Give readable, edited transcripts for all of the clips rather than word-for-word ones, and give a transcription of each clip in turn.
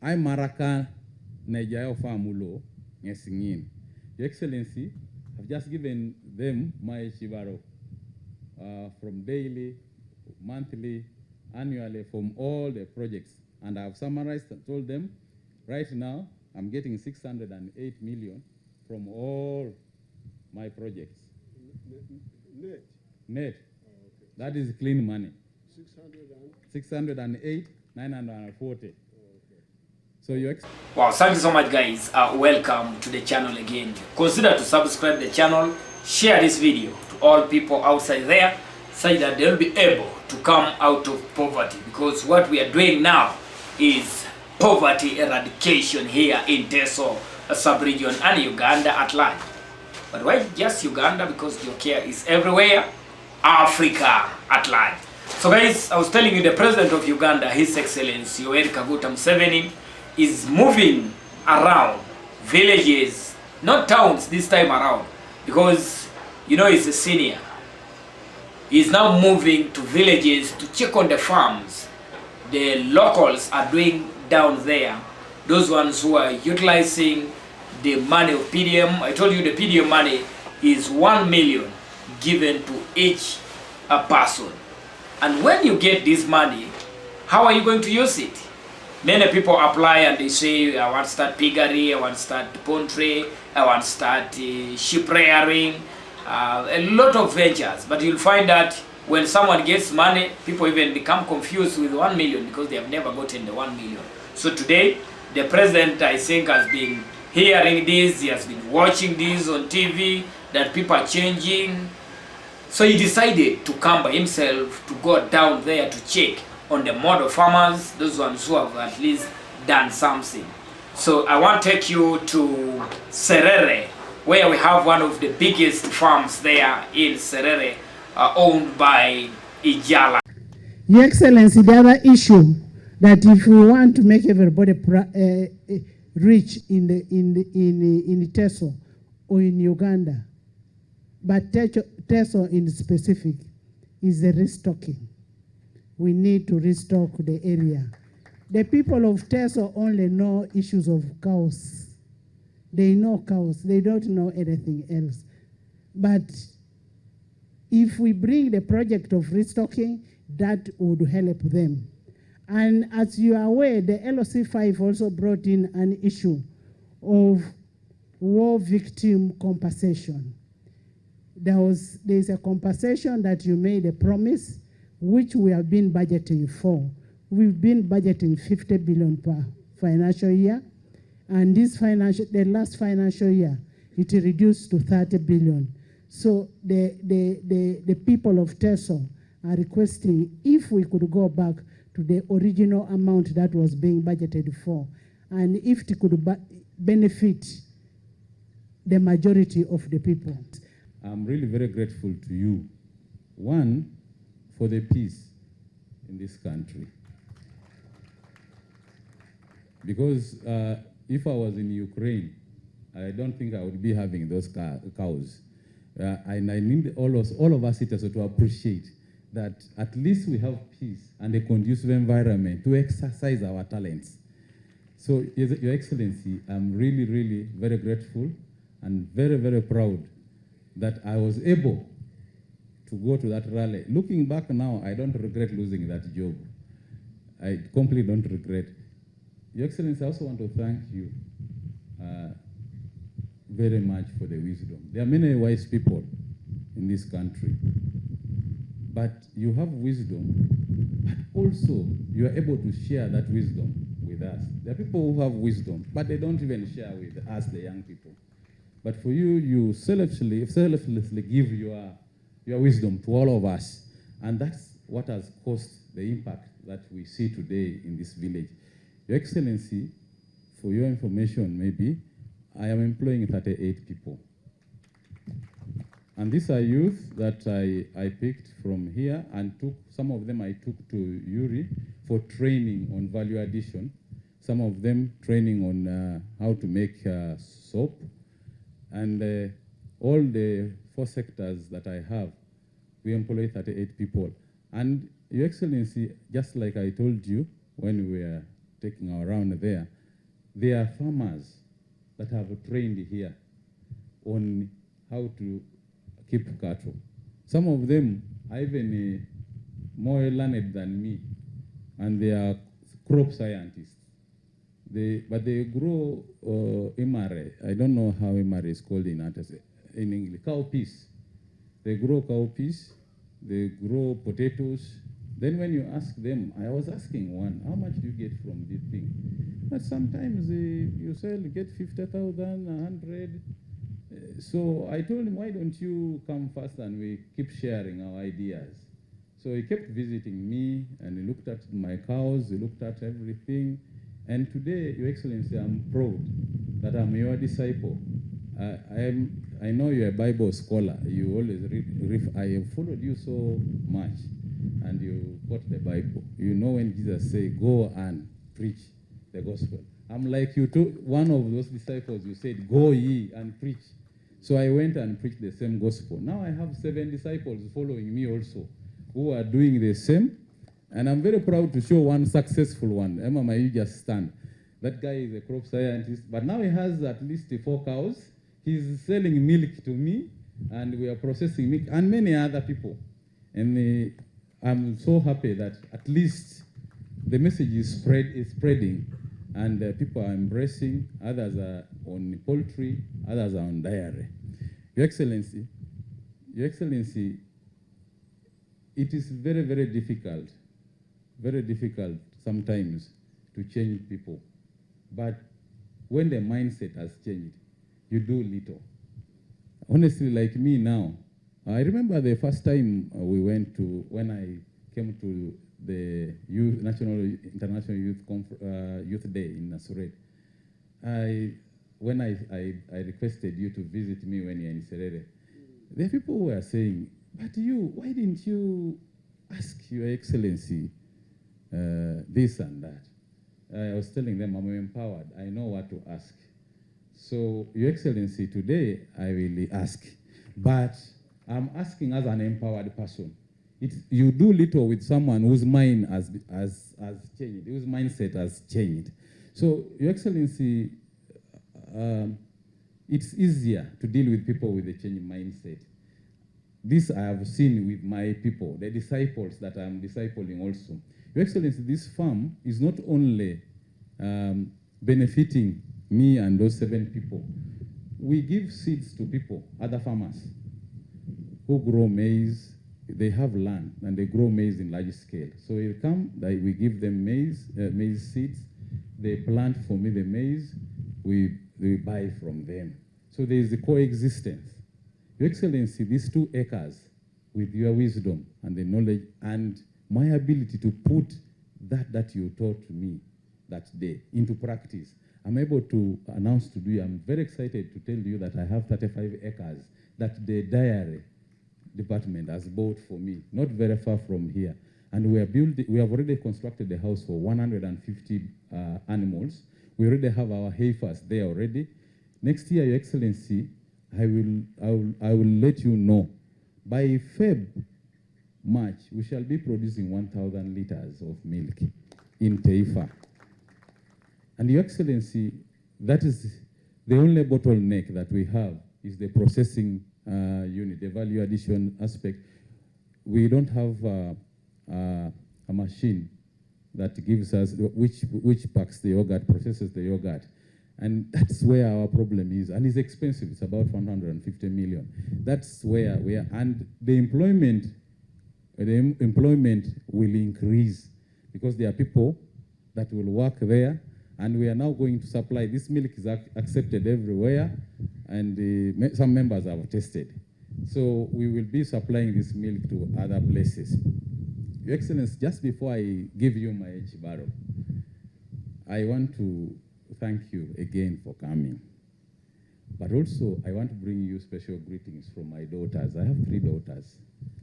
I maraka Nigeria famulo ngesingin. Your Excellency, I've just given them my shibaro from daily, monthly, annually from all the projects. And I've summarized and told them, right now, I'm getting 608 million from all my projects. Net? Net. Oh, okay. That is clean money. 608, 940. okay. So you wow, thank you so much, guys. Welcome to the channel again. Consider to subscribe the channel, share this video to all people outside there, so that they'll be able to come out of poverty, because what we are doing now is poverty eradication here in Teso sub-region and Uganda at large. But why just Uganda? Because JOCARE is everywhere, Africa at large. So guys, I was telling you, the president of Uganda, His Excellency Yoweri Kaguta Museveni, is moving around villages, not towns this time around, because you know he's a senior. He's now moving to villages to check on the farms the locals are doing down there, those ones who are utilizing the money of PDM. I told you the PDM money is 1 million given to each person. And when you get this money, how are you going to use it? Many people apply and they say, I want to start piggery, I want to start poultry, I want to start sheep rearing, a lot of ventures. But you'll find that when someone gets money, people even become confused with 1 million because they have never gotten the 1 million. So today, the president, I think, has been hearing this, he has been watching this on TV, that people are changing. So he decided to come by himself to go down there to check on the model farmers, those ones who have at least done something. So I want to take you to Serere, where we have one of the biggest farms there in Serere, owned by Ijala. Your Excellency, the other issue that if we want to make everybody rich in Teso or in Uganda, but Teso in specific, is the restocking. We need to restock the area. The people of Teso only know issues of cows. They know cows, they don't know anything else. But if we bring the project of restocking, that would help them. And as you are aware, the LOC5 also brought in an issue of war victim compensation. There's a compensation that you made a promise, which we have been budgeting for. We've been budgeting 50 billion per financial year, and the last financial year, it reduced to 30 billion. So the people of Teso are requesting if we could go back to the original amount that was being budgeted for, and if it could benefit the majority of the people. I'm really very grateful to you. One, for the peace in this country. Because if I was in Ukraine, I don't think I would be having those cows. And I need all of us citizens to appreciate that at least we have peace and a conducive environment to exercise our talents. So, Your Excellency, I'm really, really very grateful and very, very proud that I was able to go to that rally. Looking back now, I don't regret losing that job. I completely don't regret. Your Excellency, I also want to thank you very much for the wisdom. There are many wise people in this country, but you have wisdom, but also you are able to share that wisdom with us. There are people who have wisdom, but they don't even share with us, the young people. But for you, you selflessly give your wisdom to all of us. And that's what has caused the impact that we see today in this village. Your Excellency, for your information, maybe, I am employing 38 people. And these are youth that I picked from here and some of them I took to Yuri for training on value addition. Some of them training on how to make soap. And all the 4 sectors that I have, we employ 38 people. And Your Excellency, just like I told you when we were taking around there, there are farmers that have trained here on how to keep cattle. Some of them are even more learned than me, and they are crop scientists. But they grow imare. I don't know how imare is called in English. Cowpeas. They grow cowpeas. They grow potatoes. Then when you ask them, I was asking one, how much do you get from this thing? But sometimes you get 50,000, 100. So I told him, why don't you come first and we keep sharing our ideas? So he kept visiting me and he looked at my cows, he looked at everything. And today, Your Excellency, I'm proud that I'm your disciple. I know you're a Bible scholar. You always I have followed you so much, and you quote the Bible. You know when Jesus said, go and preach the gospel. I'm like you too, one of those disciples, you said, go ye and preach. So I went and preached the same gospel. Now I have 7 disciples following me also, who are doing the same. And I'm very proud to show one successful one. Emma, you just stand. That guy is a crop scientist, but now he has at least 4 cows. He's selling milk to me, and we are processing milk, and many other people. And I'm so happy that at least the message is spreading, and people are embracing. Others are on poultry, others are on dairy. Your Excellency, it is very, very difficult sometimes to change people. But when the mindset has changed, you do little. Honestly, like me now, I remember the first time when I came to the International Youth Day in Nasuret. When I requested you to visit me when you're in Serere, the people were saying, but why didn't you ask Your Excellency this and that? I was telling them I'm empowered. I know what to ask. So, Your Excellency, today I will ask, but I'm asking as an empowered person. You do little with someone whose mind has changed, whose mindset has changed. So, Your Excellency, it's easier to deal with people with a changed mindset. This I have seen with my people, the disciples that I'm discipling also. Your Excellency, this farm is not only benefiting me and those 7 people. We give seeds to people, other farmers, who grow maize. They have land, and they grow maize in large scale. So we give them maize seeds. They plant for me the maize. We buy from them. So there is a coexistence. Your Excellency, these 2 acres, with your wisdom and the knowledge and my ability to put that you taught me that day into practice, I'm able to announce to you, I'm very excited to tell you that I have 35 acres that the dairy department has bought for me, not very far from here. And we have already constructed a house for 150 animals. We already have our heifers there already. Next year, Your Excellency, I will let you know. By March, we shall be producing 1,000 liters of milk in Teifa. And Your Excellency, that is the only bottleneck that we have is the processing unit, the value addition aspect. We don't have a machine that gives us, which packs the yogurt, processes the yogurt. And that's where our problem is. And it's expensive. It's about 150 million. That's where we are. And the employment will increase because there are people that will work there. And we are now going to supply. This milk is accepted everywhere. And some members have tested. So we will be supplying this milk to other places. Your Excellency, just before I give you my Chibaro, I want to thank you again for coming. But also, I want to bring you special greetings from my daughters. I have 3 daughters.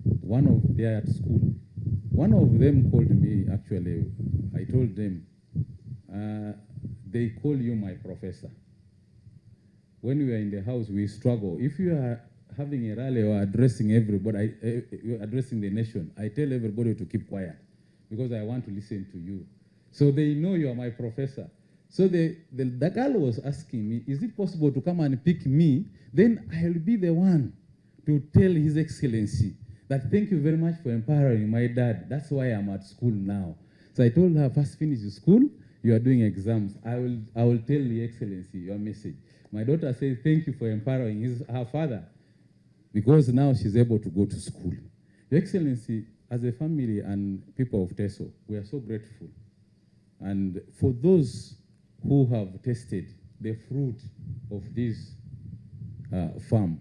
They are at school. One of them called me, actually, I told them, they call you my professor. When we are in the house, we struggle. If you are having a rally or addressing everybody, addressing the nation, I tell everybody to keep quiet because I want to listen to you. So they know you are my professor. So the girl was asking me, is it possible to come and pick me? Then I'll be the one to tell His Excellency that thank you very much for empowering my dad. That's why I'm at school now. So I told her, first finish school, you are doing exams. I will tell the Excellency your message. My daughter says, thank you for empowering her father, because now she's able to go to school. Your Excellency, as a family and people of Teso, we are so grateful. And for those who have tasted the fruit of this farm,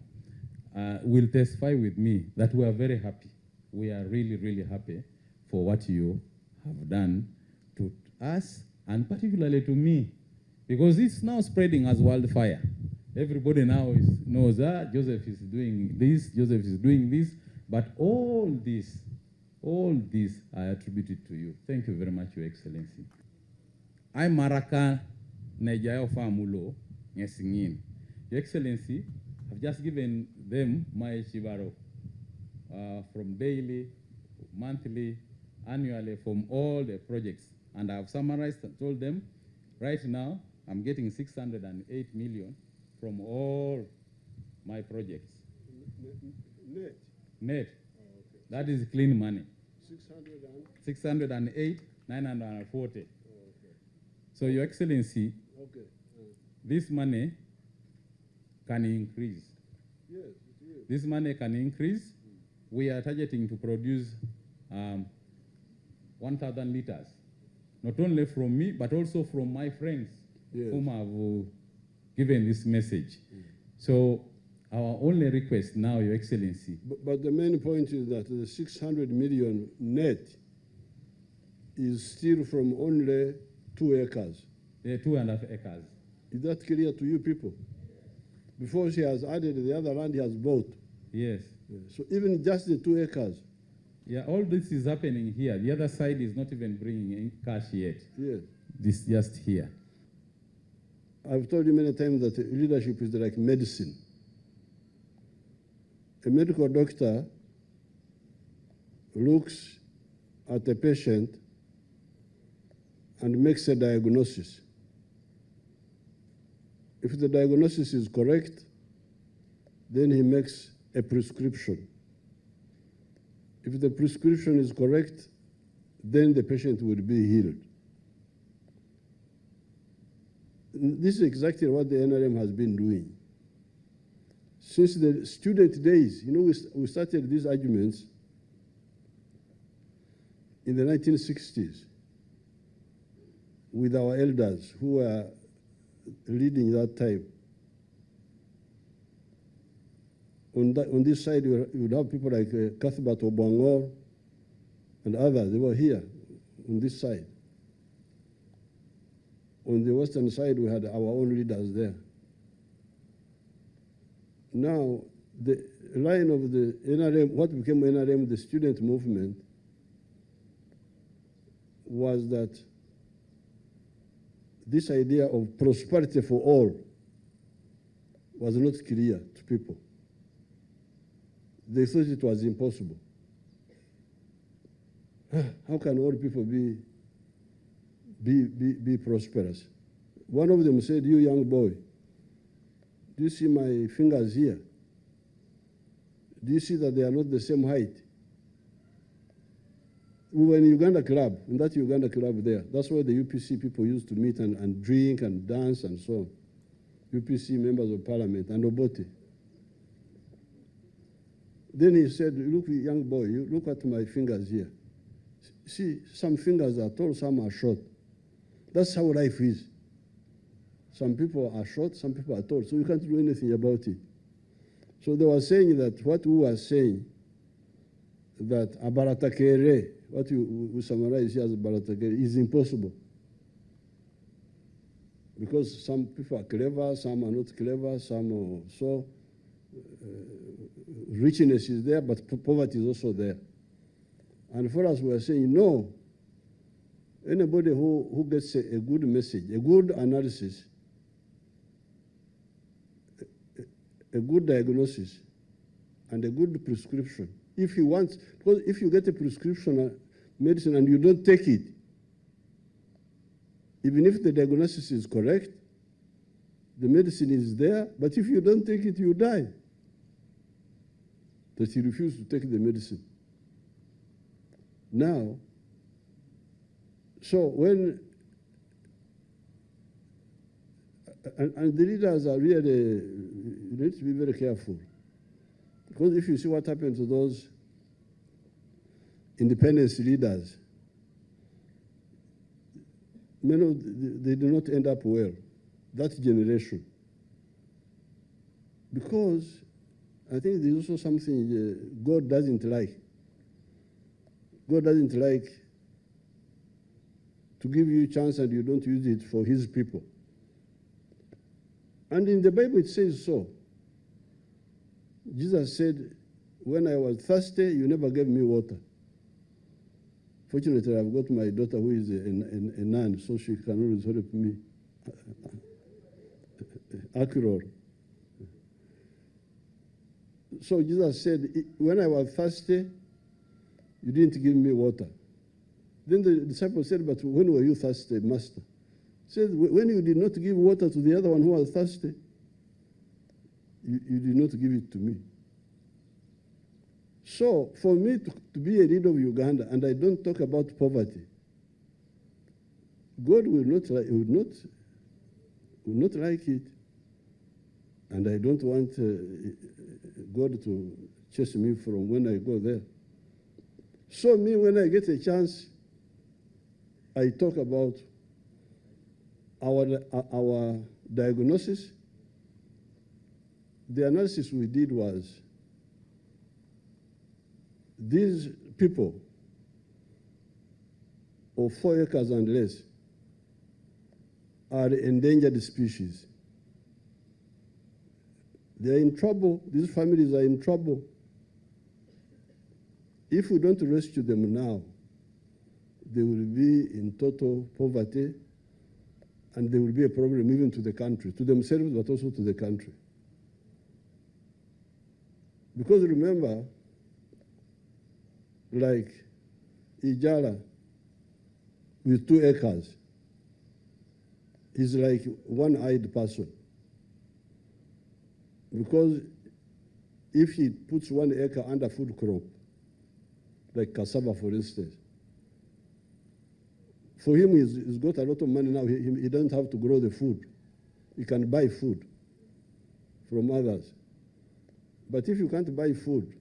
will testify with me that we are very happy. We are really, really happy for what you have done to us, and particularly to me, because it's now spreading as wildfire. Everybody now knows that Joseph is doing this, Joseph is doing this, but all this I attribute it to you. Thank you very much, Your Excellency. I'm Maraka Najayo Famulo Ngesingin. Your Excellency, I've just given them my Shibaro from daily, monthly, annually, from all the projects. And I've summarized and told them, right now, I'm getting 608 million from all my projects. Net? Net. Oh, okay. That is clean money. 608? 940. Oh, okay. So, Your Excellency, Okay. this money can increase. Yes, it is. This money can increase. We are targeting to produce 1,000 liters, not only from me, but also from my friends whom have given this message. So our only request now, Your Excellency. But the main point is that the 600 million net is still from only 2 acres. 2.5 acres. Is that clear to you people? Before she has added the other land he has bought. Yes. So even just the 2 acres. Yeah, all this is happening here. The other side is not even bringing in cash yet. Yes. This just here. I've told you many times that leadership is like medicine. A medical doctor looks at a patient and makes a diagnosis. If the diagnosis is correct, then he makes a prescription. If the prescription is correct, then the patient will be healed. This is exactly what the NRM has been doing. Since the student days, you know, we started these arguments in the 1960s with our elders who were leading that time. On this side, you would have people like Cuthbert Obwangor and others. They were here on this side. On the western side, we had our own leaders there. Now, the line of the NRM, what became NRM, the student movement, was that this idea of prosperity for all was not clear to people. They thought it was impossible. How can all people be prosperous? One of them said, "You young boy, do you see my fingers here? Do you see that they are not the same height?" We were in Uganda Club, in that Uganda Club there. That's where the UPC people used to meet and drink and dance and so on. UPC members of parliament and Obote. Then he said, "Look, young boy, you look at my fingers here. See, some fingers are tall, some are short. That's how life is. Some people are short, some people are tall, so you can't do anything about it." So they were saying that what we were saying, that abaratakere, what we summarize here as abaratakere, is impossible. Because some people are clever, some are not clever, some are so. Richness is there, but poverty is also there. And for us, we are saying, no, anybody who gets a good message, a good analysis, a good diagnosis, and a good prescription, if he wants, because if you get a prescription medicine and you don't take it, Even if the diagnosis is correct, the medicine is there, but if you don't take it, you die. That he refused to take the medicine. Now, so when, and the leaders are really, you need to be very careful. Because if you see what happened to those independence leaders, many of they did not end up well, that generation. Because I think there's also something God doesn't like. God doesn't like to give you a chance and you don't use it for his people. And in the Bible it says so. Jesus said, when I was thirsty, you never gave me water. Fortunately, I've got my daughter who is a nun, so she can always help me. Acre. So Jesus said, when I was thirsty, you didn't give me water. Then the disciples said, but when were you thirsty, Master? He said, when you did not give water to the other one who was thirsty, you did not give it to me. So for me to be a leader of Uganda, and I don't talk about poverty, God will not like it. And I don't want God to chase me from when I go there. So me, when I get a chance, I talk about our diagnosis. The analysis we did was these people of 4 acres and less are endangered species. They're in trouble. These families are in trouble. If we don't rescue them now, they will be in total poverty, and there will be a problem even to the country, to themselves, but also to the country. Because remember, like Ijala with 2 acres is like one-eyed person. Because if he puts 1 acre under food crop, like cassava, for instance, for him, he's got a lot of money now. He doesn't have to grow the food. He can buy food from others. But if you can't buy food,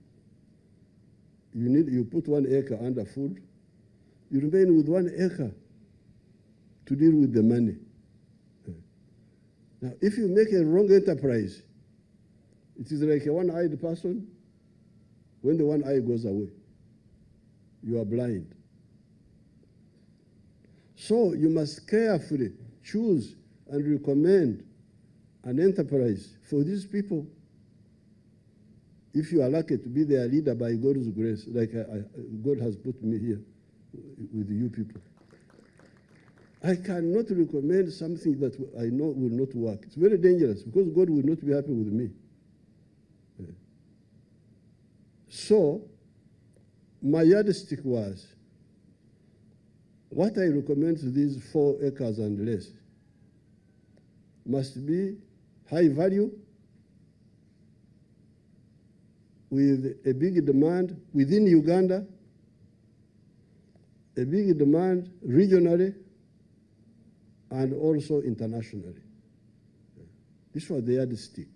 you put 1 acre under food, you remain with 1 acre to deal with the money. Now, if you make a wrong enterprise, it is like a one-eyed person. When the one eye goes away, you are blind. So you must carefully choose and recommend an enterprise for these people. If you are lucky to be their leader by God's grace, like God has put me here with you people, I cannot recommend something that I know will not work. It's very dangerous because God will not be happy with me. So my yardstick was, what I recommend to these 4 acres and less must be high value, with a big demand within Uganda, a big demand regionally, and also internationally. This was the yardstick.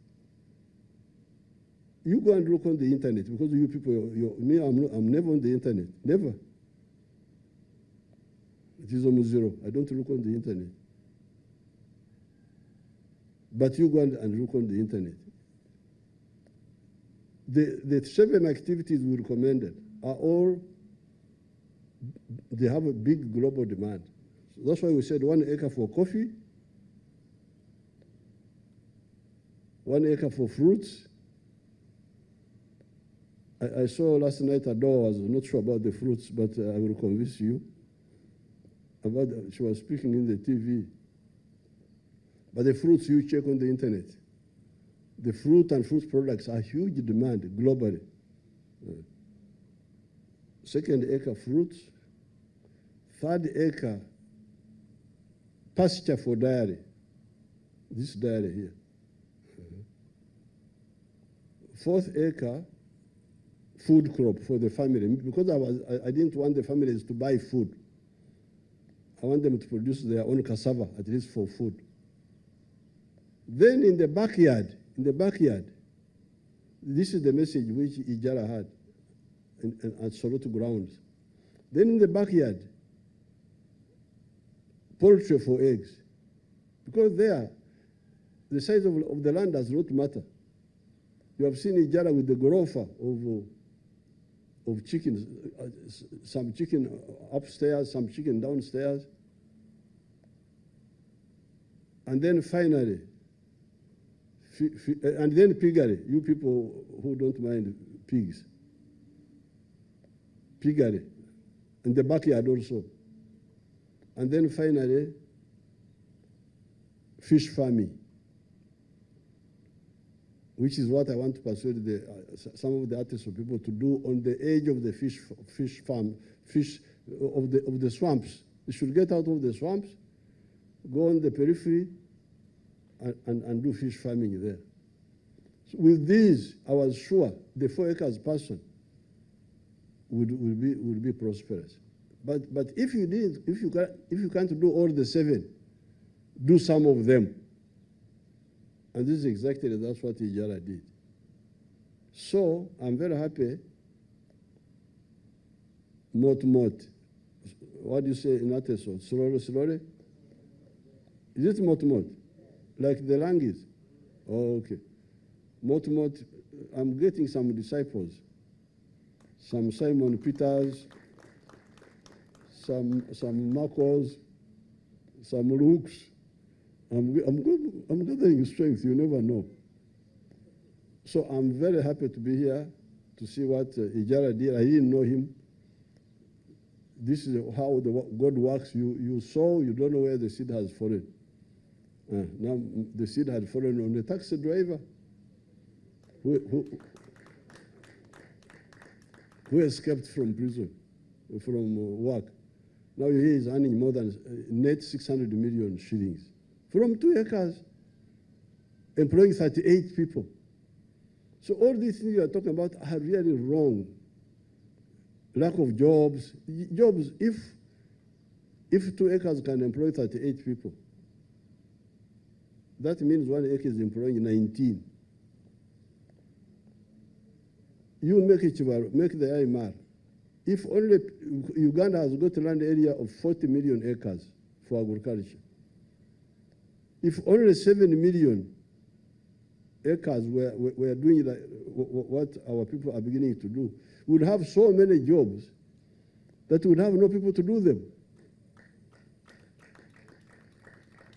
You go and look on the internet, because you people, me, I'm never on the internet, never. It is almost zero. I don't look on the internet. But you go and look on the internet. The 7 activities we recommended are all, they have a big global demand. So that's why we said 1 acre for coffee, 1 acre for fruits. I saw last night a door, I was not sure about the fruits, but I will convince you. She was speaking in the TV. But the fruits you check on the internet, the fruit and fruit products are huge demand globally. 2nd acre fruits, 3rd acre pasture for dairy. This dairy here. 4th acre, food crop for the family. Because I didn't want the families to buy food. I want them to produce their own cassava, at least for food. Then in the backyard, this is the message which Ijara had at Soroto grounds. Then in the backyard, poultry for eggs. Because there, the size of the land does not matter. You have seen Ijara with the gorofa of chickens, some chicken upstairs, some chicken downstairs. And then finally, and then piggery, you people who don't mind pigs. Piggery, in the backyard also. And then finally, fish farming, which is what I want to persuade some of the artists or people to do on the edge of the fish farm, of the swamps. They should get out of the swamps, go on the periphery, and do fish farming there. So with these, I was sure the 4 acres person would be prosperous. But if you can't do all the 7, do some of them. And this is exactly that's what Ijara did. So I'm very happy. Mot. What do you say in Ateso? Slowly? Is it mot? Like the language? Oh, okay. Mot, I'm getting some disciples. Some Simon Peters, some Marcos, some Lukes. I'm gathering strength, you never know. So I'm very happy to be here to see what Ijara did. I didn't know him. This is how God works. You sow, you don't know where the seed has fallen. Now the seed had fallen on the taxi driver who escaped from prison, from work. Now he is earning more than net 600 million shillings. From 2 acres, employing 38 people. So all these things you are talking about are really wrong. Lack of jobs. Jobs, if 2 acres can employ 38 people, that means 1 acre is employing 19. You make the IMR. If only Uganda has got a land area of 40 million acres for agriculture, if only 7 million acres were doing what our people are beginning to do, we would have so many jobs that we would have no people to do them.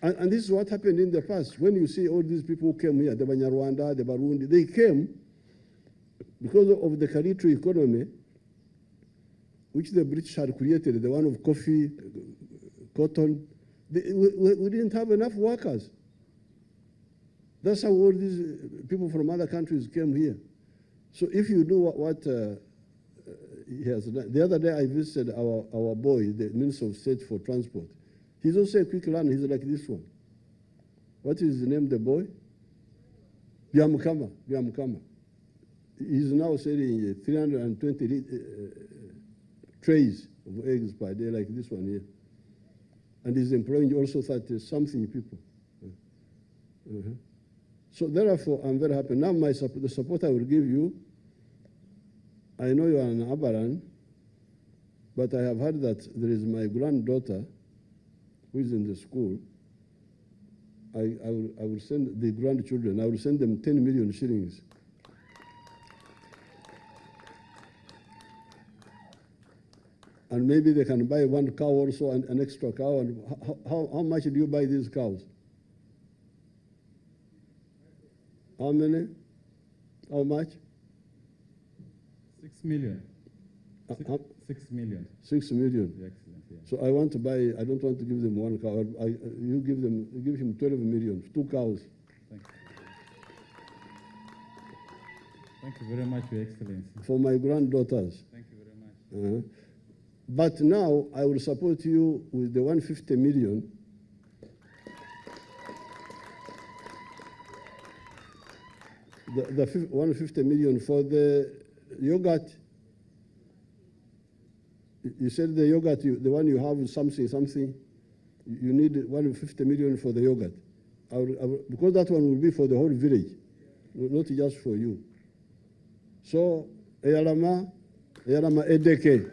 And this is what happened in the past. When you see all these people who came here, the Banyarwanda, the Barundi, they came because of the Karitu economy, which the British had created, the one of coffee, cotton. We didn't have enough workers. That's how all these people from other countries came here. So if you do what he has done. The other day I visited our boy, the Minister of State for Transport. He's also a quick learner. He's like this one. What is the name of the boy? Byamukama. He's now selling 320 trays of eggs per day, like this one here. And he's employing also 30-something people. So therefore, I'm very happy. Now the support I will give you, I know you are an Abaran, but I have heard that there is my granddaughter who is in the school. I will send the grandchildren, I will send them 10 million shillings. And maybe they can buy 1 cow also, and an extra cow. And how much do you buy these cows? How many? How much? 6 million. 6 million. 6 million. Excellent. Yeah. So I want to buy. I don't want to give them 1 cow. You give him 12 million, 2 cows. Thank you. Thank you very much, Your Excellency. For my granddaughters. Thank you very much. But now I will support you with the 150 million the 150 million for the yogurt. You said the yogurt, the one you have something. You need 150 million for the yogurt. Because that one will be for the whole village, not just for you. So, Eyalama Edeke.